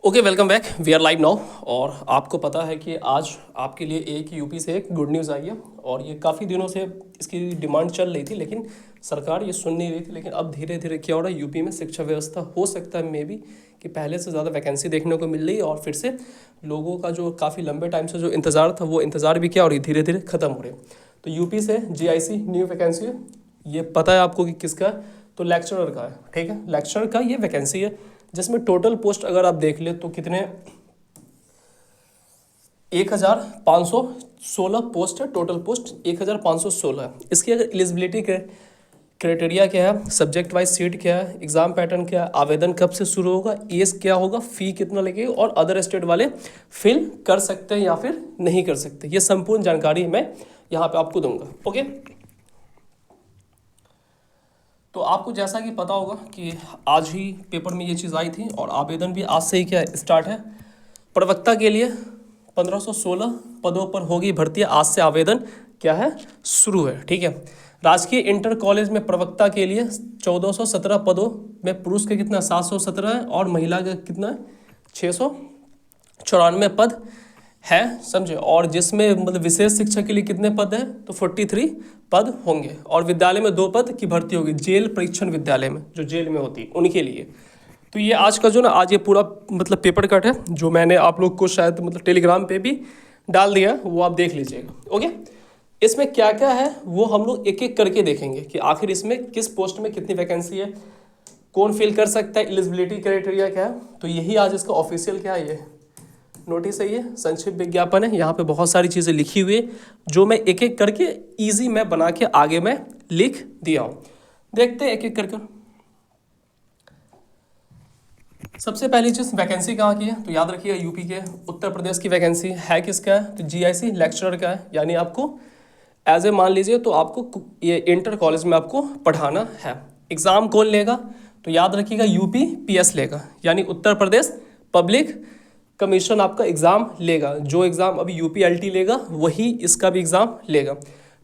Okay, welcome back. We are live now. और आपको पता है कि आज आपके लिए एक यूपी से एक गुड न्यूज़ आई है। और ये काफ़ी दिनों से इसकी डिमांड चल रही थी, लेकिन सरकार ये सुन नहीं रही थी। लेकिन अब धीरे धीरे क्या हो रहा है, यूपी में शिक्षा व्यवस्था हो सकता है मे बी कि पहले से ज़्यादा वैकेंसी देखने को मिल रही है। और फिर से लोगों का जो काफ़ी लंबे टाइम से जो इंतज़ार था, वो इंतज़ार भी क्या हो रही, धीरे धीरे ख़त्म हो रहे। तो यूपी से जीआईसी न्यू वैकेंसी है। ये पता है आपको कि किसका है? तो लेक्चरर का है। ठीक है, लेक्चरर का ये वैकेंसी है, जिसमें टोटल पोस्ट अगर आप देख ले तो कितने 1516 पोस्ट है। टोटल पोस्ट 1516 है। इसकी अगर एलिजिबिलिटी क्राइटेरिया क्या है, सब्जेक्ट वाइज सीट क्या है, एग्जाम पैटर्न क्या है, आवेदन कब से शुरू होगा, एज क्या होगा, फ़ी कितना लगेगा और अदर स्टेट वाले फिल कर सकते हैं या फिर नहीं कर सकते, ये संपूर्ण जानकारी मैं यहाँ पे आपको दूंगा। ओके, तो आपको जैसा कि पता होगा कि आज ही पेपर में ये चीज़ आई थी और आवेदन भी आज से ही क्या स्टार्ट है। प्रवक्ता के लिए 1516 पदों पर होगी भर्ती। आज से आवेदन क्या है, शुरू है। ठीक है, राजकीय इंटर कॉलेज में प्रवक्ता के लिए 1417 पदों में पुरुष के कितना 717 है और महिला का कितना है 694 पद है, समझे। और जिसमें मतलब विशेष शिक्षक के लिए कितने पद हैं, तो 43 पद होंगे। और विद्यालय में 2 पद की भर्ती होगी, जेल परीक्षण विद्यालय में, जो जेल में होती है उनके लिए। तो ये आज का जो ना, आज ये पूरा मतलब पेपर कट है, जो मैंने आप लोग को शायद मतलब टेलीग्राम पे भी डाल दिया, वो आप देख लीजिएगा। ओके, इसमें क्या क्या है वो हम लोग एक एक करके देखेंगे कि आखिर इसमें किस पोस्ट में कितनी वैकेंसी है, कौन फिल कर सकता है, एलिजिबिलिटी क्राइटेरिया क्या है। तो यही आज इसका ऑफिशियल क्या है, ये नोटिस है, ये संक्षिप्त विज्ञापन है। यहाँ पे बहुत सारी चीज़ें लिखी हुई है, जो मैं एक एक करके इजी मैं बना के आगे मैं लिख दिया हूँ। देखते हैं एक एक करके। सबसे पहली चीज़, वैकेंसी कहाँ की है, तो याद रखिएगा यूपी के उत्तर प्रदेश की वैकेंसी है। किसका है, तो जीआईसी लेक्चरर का है। यानी आपको एज ए मान लीजिए तो आपको ये इंटर कॉलेज में आपको पढ़ाना है। एग्ज़ाम कौन लेगा, तो याद रखिएगा यूपी पीएस लेगा, यानी उत्तर प्रदेश पब्लिक कमीशन आपका एग्ज़ाम लेगा। जो एग्ज़ाम अभी यूपीएलटी लेगा वही इसका भी एग्ज़ाम लेगा।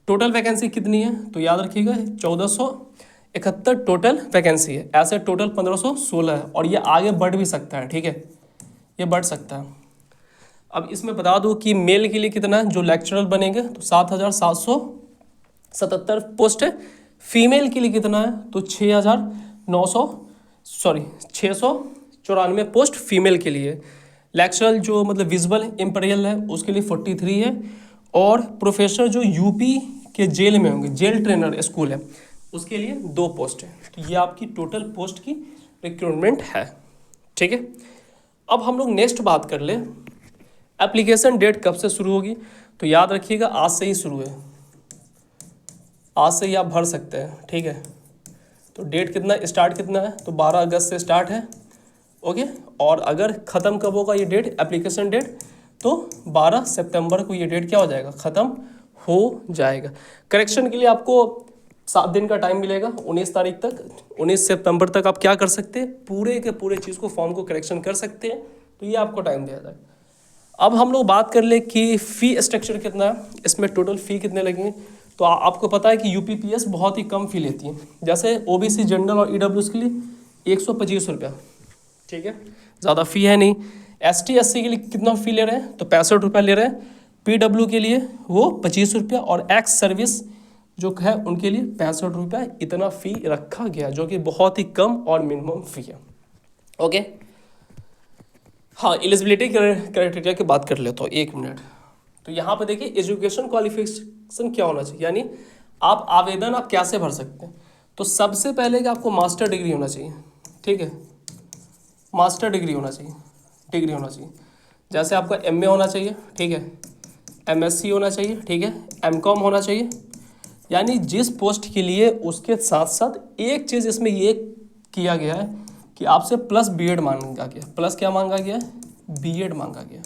टोटल वैकेंसी कितनी है, तो याद रखिएगा 1471 टोटल वैकेंसी है। ऐसे टोटल 1516 है और ये आगे बढ़ भी सकता है। ठीक है, ये बढ़ सकता है। अब इसमें बता दूं कि मेल के लिए कितना है, जो लेक्चरर बनेंगे तो 7777 पोस्ट है। फीमेल के लिए कितना है, तो 694 पोस्ट फीमेल के लिए। लेक्चरर जो मतलब विजुअल इम्पीरियल है उसके लिए 43 है। और प्रोफेसर जो यूपी के जेल में होंगे, जेल ट्रेनर स्कूल है, उसके लिए 2 पोस्ट है। तो ये आपकी टोटल पोस्ट की रिक्रूटमेंट है। ठीक है, अब हम लोग नेक्स्ट बात कर ले, एप्लीकेशन डेट कब से शुरू होगी, तो याद रखिएगा आज से ही शुरू है। आज से ही आप भर सकते हैं। ठीक है, तो डेट कितना स्टार्ट कितना है, तो 12 अगस्त से स्टार्ट है। ओके, और अगर ख़त्म कब होगा ये डेट, एप्लीकेशन डेट, तो 12 सितंबर को ये डेट क्या हो जाएगा, ख़त्म हो जाएगा। करेक्शन के लिए आपको 7 दिन का टाइम मिलेगा, 19 तारीख तक, 19 सितंबर तक आप क्या कर सकते हैं, पूरे के पूरे चीज़ को फॉर्म को करेक्शन कर सकते हैं। तो ये आपको टाइम दिया जाएगा। अब हम लोग बात कर ले कि फ़ी स्ट्रक्चर कितना है, इसमें टोटल फ़ी कितने लगेंगे। तो आपको पता है कि यूपीपीएस बहुत ही कम फ़ी लेती है। जैसे ओबीसी जनरल और ईडब्ल्यूएस के लिए 125 रुपया। ठीक है, ज़्यादा फ़ी है नहीं। एसटी एससी के लिए कितना फ़ी ले रहे हैं, तो 65 रुपया ले रहे हैं। पीडब्ल्यू के लिए वो 25 रुपया और एक्स सर्विस जो है उनके लिए 65 रुपया। इतना फ़ी रखा गया, जो कि बहुत ही कम और मिनिमम फ़ी है। ओके, हाँ, एलिजिबिलिटी क्राइटेरिया की बात कर लेता हूँ, 1 मिनट। तो यहाँ पे देखिए एजुकेशन क्वालिफिकेशन क्या होना चाहिए, यानी आप आवेदन आप कैसे भर सकते हैं। तो सबसे पहले कि आपको मास्टर डिग्री होना चाहिए। ठीक है, मास्टर डिग्री होना चाहिए। जैसे आपका एमए होना चाहिए, ठीक है, एमएससी होना चाहिए, ठीक है, एमकॉम होना चाहिए। यानी जिस पोस्ट के लिए उसके साथ साथ एक चीज़ इसमें ये किया गया है कि आपसे प्लस बीएड मांगा गया। प्लस क्या मांगा गया, बीएड मांगा गया।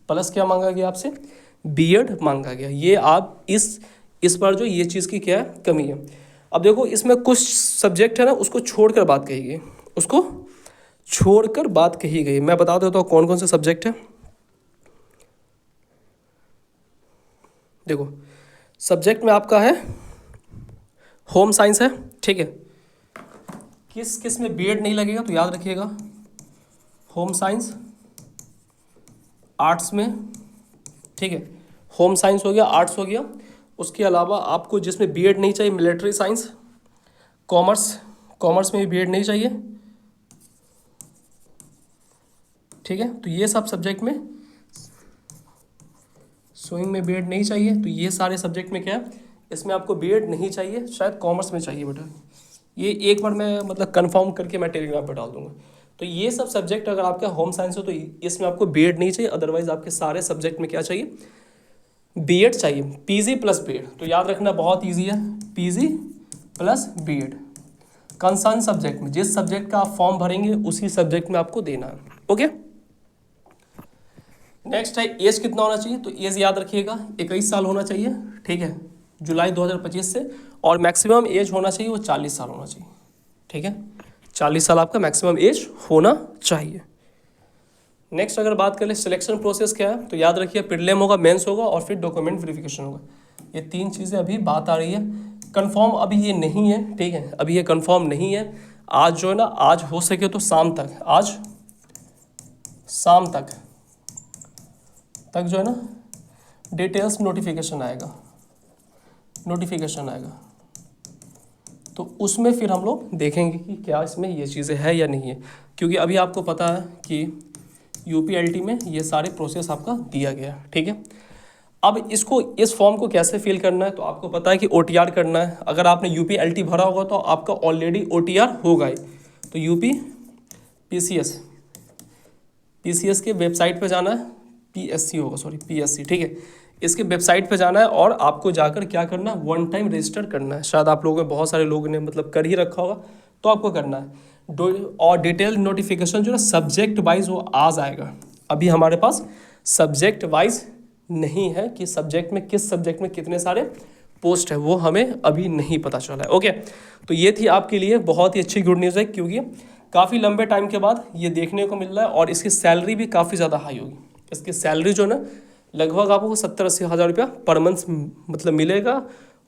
प्लस क्या मांगा गया आपसे, बीएड मांगा गया। ये आप इस बार जो ये चीज़ की क्या है, कमी है। अब देखो इसमें कुछ सब्जेक्ट है ना, उसको छोड़कर बात कही गई, उसको छोड़कर बात कही गई। मैं बता देता हूँ कौन कौन से सब्जेक्ट है। देखो सब्जेक्ट में आपका है होम साइंस है। ठीक है, किस किस में बीएड नहीं लगेगा, तो याद रखिएगा होम साइंस, आर्ट्स में, ठीक है, होम साइंस हो गया, आर्ट्स हो गया। उसके अलावा आपको जिसमें बीएड नहीं चाहिए, मिलिट्री साइंस, कॉमर्स में भी बीएड नहीं चाहिए, ठीक है। तो ये सब सब्जेक्ट में, स्विंग में बीएड नहीं चाहिए, तो ये सारे सब्जेक्ट में क्या है, इसमें आपको बीएड नहीं चाहिए, शायद कॉमर्स में चाहिए बेटा। ये एक बार मैं मतलब कंफर्म करके मैं टेलीग्राम पे डाल दूंगा। तो ये सब सब्जेक्ट अगर आपका होम साइंस हो तो इसमें आपको बीएड नहीं चाहिए, अदरवाइज आपके सारे सब्जेक्ट में क्या चाहिए, बीएड चाहिए, पीजी प्लस बीएड। तो याद रखना बहुत ईजी है, PG plus BEd concern subject में, जिस सब्जेक्ट का आप फॉर्म भरेंगे उसी सब्जेक्ट में आपको देना है। ओके, नेक्स्ट है एज कितना होना चाहिए। तो एज याद रखिएगा 21 साल होना चाहिए, ठीक है, जुलाई 2025 से। और मैक्सिमम एज होना चाहिए वो 40 साल होना चाहिए, ठीक है, 40 साल आपका मैक्सिमम एज होना चाहिए। नेक्स्ट अगर बात करें सिलेक्शन प्रोसेस क्या है, तो याद रखिए प्रीलिम होगा, मेंस होगा और फिर डॉक्यूमेंट वेरिफिकेशन होगा। ये 3 चीज़ें अभी बात आ रही है, कंफर्म अभी ये नहीं है, ठीक है, अभी ये कंफर्म नहीं है। आज जो है ना, आज हो सके तो शाम तक, आज शाम तक जो है ना डिटेल्स नोटिफिकेशन आएगा, तो उसमें फिर हम लोग देखेंगे कि क्या इसमें ये चीज़ें है या नहीं है। क्योंकि अभी आपको पता है कि यूपीएलटी में ये सारे प्रोसेस आपका दिया गया है, ठीक है। अब इसको, इस फॉर्म को कैसे फिल करना है, तो आपको पता है कि ओटीआर करना है। अगर आपने यूपीएलटी भरा होगा तो आपका ऑलरेडी ओटीआर होगा ही। तो यूपी पीसीएस के वेबसाइट पे जाना है, पीएससी होगा, सॉरी पीएससी, ठीक है, इसके वेबसाइट पे जाना है और आपको जाकर क्या करना है, 1 टाइम रजिस्टर करना है। शायद आप लोगों में बहुत सारे लोगों ने मतलब कर ही रखा होगा, तो आपको करना है। और डिटेल नोटिफिकेशन जो है सब्जेक्ट वाइज वो आ जाएगा। अभी हमारे पास सब्जेक्ट वाइज नहीं है कि सब्जेक्ट में, किस सब्जेक्ट में कितने सारे पोस्ट है, वो हमें अभी नहीं पता चला है। ओके, तो ये थी आपके लिए बहुत ही अच्छी गुड न्यूज़ है, क्योंकि काफ़ी लंबे टाइम के बाद ये देखने को मिल रहा है और इसकी सैलरी भी काफ़ी ज़्यादा हाई होगी। इसकी सैलरी जो ना लगभग आपको 70-80 हज़ार रुपया पर मंथ मतलब मिलेगा,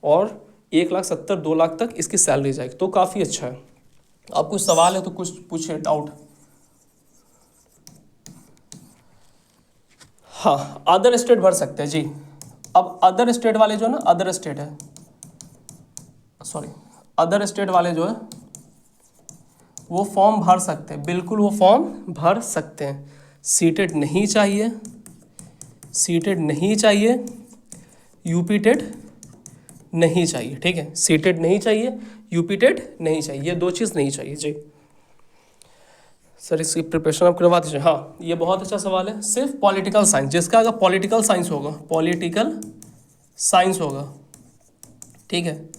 और 1,70,000-2 लाख तक इसकी सैलरी जाएगी, तो काफ़ी अच्छा है। आप कुछ सवाल है तो कुछ पूछिए, डाउट। हाँ, अदर स्टेट भर सकते हैं जी। अब अदर स्टेट वाले जो है ना, अदर स्टेट वाले जो है वो फॉर्म भर सकते हैं, बिल्कुल वो फॉर्म भर सकते हैं। सीटेट नहीं चाहिए, यूपी टेट नहीं चाहिए, ठीक है, सीटेट नहीं चाहिए, यूपी टेट नहीं चाहिए, ये 2 चीज़ नहीं चाहिए जी। सर इसकी प्रिपरेशन आप करवा दीजिए। हाँ, ये बहुत अच्छा सवाल है। सिर्फ पॉलिटिकल साइंस, जिसका अगर पॉलिटिकल साइंस होगा, ठीक है,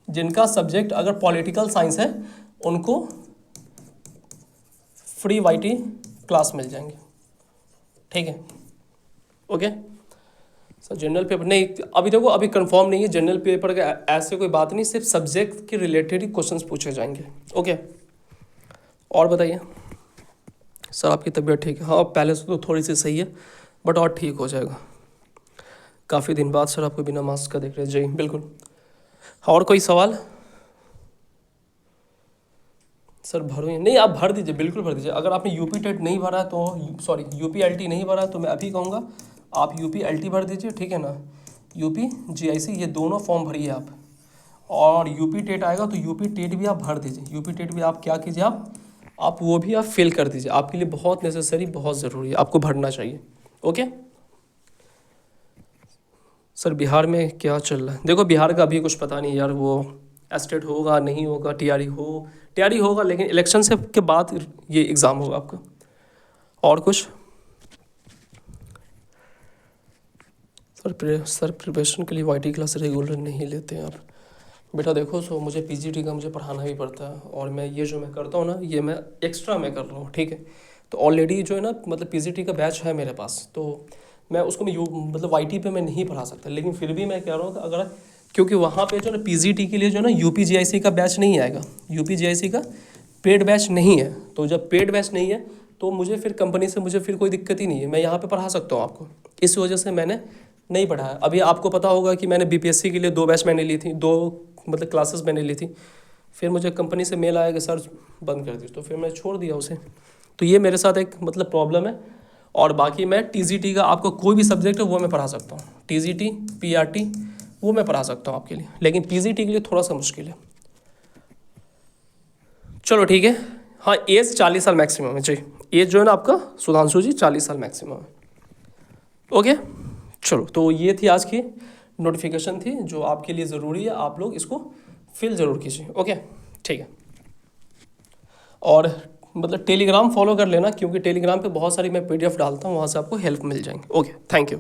जिनका सब्जेक्ट अगर पॉलिटिकल साइंस है उनको फ्री वाईटी क्लास मिल जाएंगे, ठीक है। ओके सर, जनरल पेपर नहीं, अभी देखो अभी कंफर्म नहीं है जनरल पेपर का, ऐसे कोई बात नहीं, सिर्फ सब्जेक्ट के रिलेटेड ही क्वेश्चंस पूछे जाएंगे। ओके, और बताइए सर, आपकी तबीयत ठीक है? हाँ, पहले से तो थोड़ी सी सही है, बट और ठीक हो जाएगा। काफ़ी दिन बाद सर आपको बिना मास्क का देख रहे हैं जी, बिल्कुल। और कोई सवाल? सर भरो नहीं, आप भर दीजिए, बिल्कुल भर दीजिए। अगर आपने यूपी टेट नहीं भरा तो, सॉरी यूपीएलटी नहीं भरा, तो मैं अभी कहूँगा आप यूपीएलटी भर दीजिए, ठीक है ना। यूपी जीआईसी, ये दोनों फॉर्म भरिए आप, और यूपी टेट आएगा तो यूपी टेट भी आप भर दीजिए। यूपी टेट भी आप क्या कीजिए, आप वो भी आप फिल कर दीजिए, आपके लिए बहुत नेसेसरी, बहुत ज़रूरी है, आपको भरना चाहिए। ओके सर, बिहार में क्या चल रहा है? देखो बिहार का अभी कुछ पता नहीं यार, वो एस्टेट होगा नहीं होगा, टीआरई होगा, लेकिन इलेक्शन से के बाद ये एग्ज़ाम होगा आपका। और कुछ सर प्रिपरेशन के लिए वाईटी क्लास रेगुलर नहीं लेते हैं आप? बेटा देखो, सो मुझे पीजीटी का मुझे पढ़ाना भी पड़ता है, और मैं ये जो मैं करता हूँ ना, ये मैं एक्स्ट्रा मैं कर रहा हूँ, ठीक है। तो ऑलरेडी जो है ना, मतलब पीजीटी का बैच है मेरे पास, तो मैं उसको मतलब वाईटी पे मैं नहीं पढ़ा सकता, लेकिन फिर भी मैं कह रहा हूँ कि अगर, क्योंकि वहाँ पे जो है ना पीजीटी के लिए जो है ना यूपीजीआईसी का बैच नहीं आएगा, यूपीजीआईसी का पेड बैच नहीं है। तो जब पेड बैच नहीं है तो मुझे फिर कंपनी से मुझे फिर कोई दिक्कत ही नहीं है, मैं यहाँ पे पढ़ा सकता हूँ आपको। इस वजह से मैंने नहीं पढ़ाया। अभी आपको पता होगा कि मैंने बीपीएससी के लिए 2 बैच मैंने ली थी, 2 मतलब क्लासेस मैंने ली थी, फिर मुझे कंपनी से मेल आया कि सर बंद कर दी, तो फिर मैं छोड़ दिया उसे। तो ये मेरे साथ एक मतलब प्रॉब्लम है। और बाकी मैं टीजीटी का आपको कोई भी सब्जेक्ट है वो मैं पढ़ा सकता हूँ, टीजीटी पीआरटी वो मैं पढ़ा सकता हूँ आपके लिए, लेकिन पीजीटी के लिए थोड़ा सा मुश्किल है। चलो ठीक है। हाँ, एज 40 साल मैक्सिमम है जी, एज जो है ना आपका सुधांशु जी 40 साल मैक्सिमम है। ओके, चलो तो ये थी आज की नोटिफिकेशन थी जो आपके लिए ज़रूरी है, आप लोग इसको फिल ज़रूर कीजिए। ओके ठीक है। और मतलब टेलीग्राम फॉलो कर लेना, क्योंकि टेलीग्राम पे बहुत सारी मैं पीडीएफ डालता हूँ, वहाँ से आपको हेल्प मिल जाएंगे। Okay, thank you.